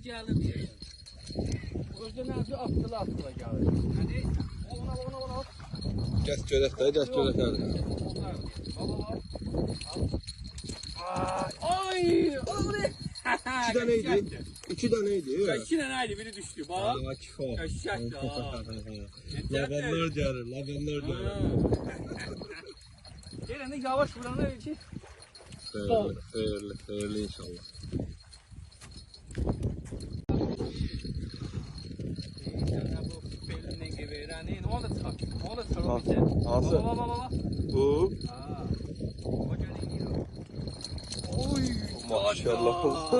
gəlir deyə. Özdə nədir attıla gəlir. Yəni ona. Gəz görək də, gəz görək də. Ay! İki dənə idi. İki dənə idi. İki dənə idi, biri düşdü. Bax. Aa, kifo. Eşşəkdir. Labanlar gəlir, labanlar gəlir. Gələndə yavaş vuranda ki. Xeyirli inşallah. Hansı? Bu. Oy, maşallah.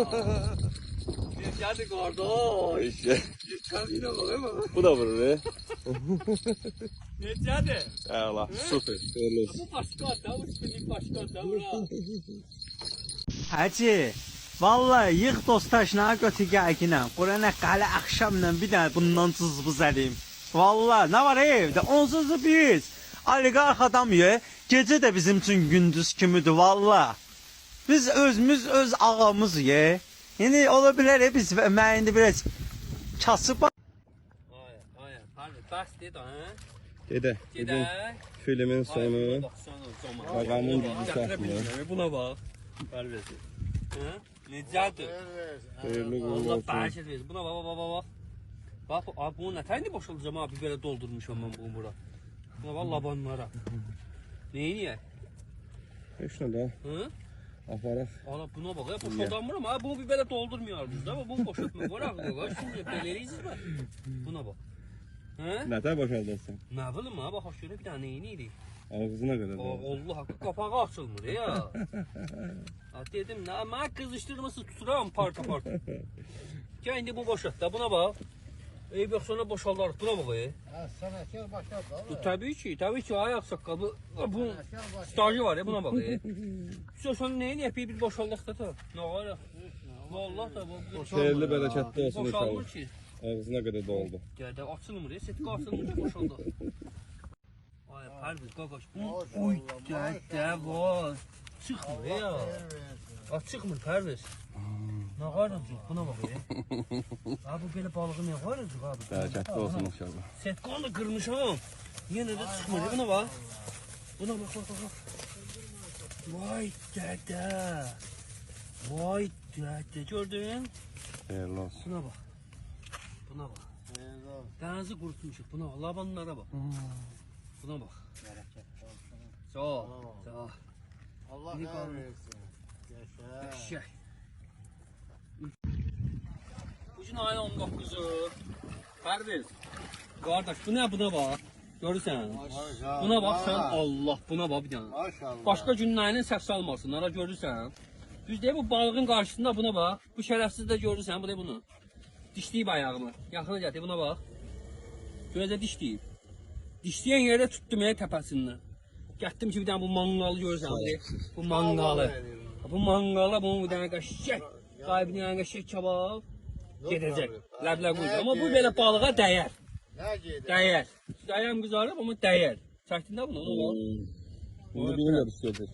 Geldi kardeş. İşte. Kendine bakayım ama. Bu da vurur he. Ne geldi? Allah, süper. Xeyirli olsun. Bu başka da, bu senin başka da. Hacı, vallahi yığ dostdaşına götür gəlginəm. Qurana qalə axşamla bir dənə bundan cızbız əlim. Vallahi, nə var evdə? Onsuz da biz. Oliqarx adam ye, gecə də bizim üçün gündüz kimidir vallahi. Biz özümüz öz ağamız ye. Yəni ola bilər biz mən indi biraz kasıb. Ay, pardon, bəs dedi ha. Dede, bugün filmin sonu. Ağamın gücü saxmı. Buna bak. Pərvezi. Hı? Necədir? Xeyirli Allah qullu olsun. bərəkət versin. Buna bak. Bax, abi bunu nətəyini boşaldacağım abi, belə doldurmuşam mən bunu bura. Buna bax, labanlara. Neyini? Heç nə də. Hı? Aparaq. Ana buna bak ya, boşaldamıram ha, bunu bir belə doldurmuyoruz da, bunu boşaltmaq var ağlıyor. Şimdi belə eləyirsiniz mi? Buna bak. Hı? Nətə boşaldasın? Nə bilim ha, bax şöyle bir dənə neyini idi? Ağzına qədər də. Allah haqqı qapağı açılmır ya. Ha dedim, mən qızışdırması tuturam parça. Gəl indi bu boşalt da, buna bak. Eyb yox sonra boşaldarıq, buna bak. Ha, sənətkar başladı. Bu təbii ki, ay ağsaqqal, bu stajı var ya, buna bak. Sonra neyin yapıyı bir boşaldıq da ta. Nə var ya? Vallahi da bu Xeyirli bərəkətli olsun boşalmır inşallah. ki. Ağzına qədər doldu. Gəldə açılmır ya, setka açılmır ki boşaldıq. Ay pardon qaqaş. Uy, dədə var. Çıxmır ya. Çıxmır Pərviz. Nə qaracıq? Buna bax ya. Abi belə balığı nə qaracıq abi? Bərəkətli olsun inşallah. Setkanı da qırmışam. Yenə də çıxmır. Buna bax. Buna bax. Vay dədə. Vay dədə. Gördün? Xeyirli olsun. Buna bax. Buna bax. Dənizi qurutmuşuq. Buna bax. Labanlara bax. Buna bax. Sağ ol. Sağ ol. Allah İyi xeyir qalın. versin. Yaşa. Eşek. Bugün ayın 19'u. Pərviz. Qardaş bu nə buna bax. Görürsən? Maşallah. Buna bax sən Allah buna bax bir dənə. Maşallah. Başqa günlərinin səs salmasınlar, görürsən? Düzdür bu balığın qarşısında buna bax. Bu şərəfsiz də görürsən, bu da bunu. Dişləyib ayağımı. Yaxına gətir buna bax. Gözə dişləyib. Dişləyən yerdə tutdum təpəsindən. Getdim ki bir dənə bu mangalı görürsən. Bu mangalı. Bu mangala bunu bir dənə qəşəng. Qaybindən qəşəng kabab gedəcək. Ləbləb qoyacaq. Amma bu belə balığa dəyər. Nə gedir? Dəyər. Dəyəm qızarıb amma dəyər. Çəkdin də bunu? İndi bilmirəm istəyəcək.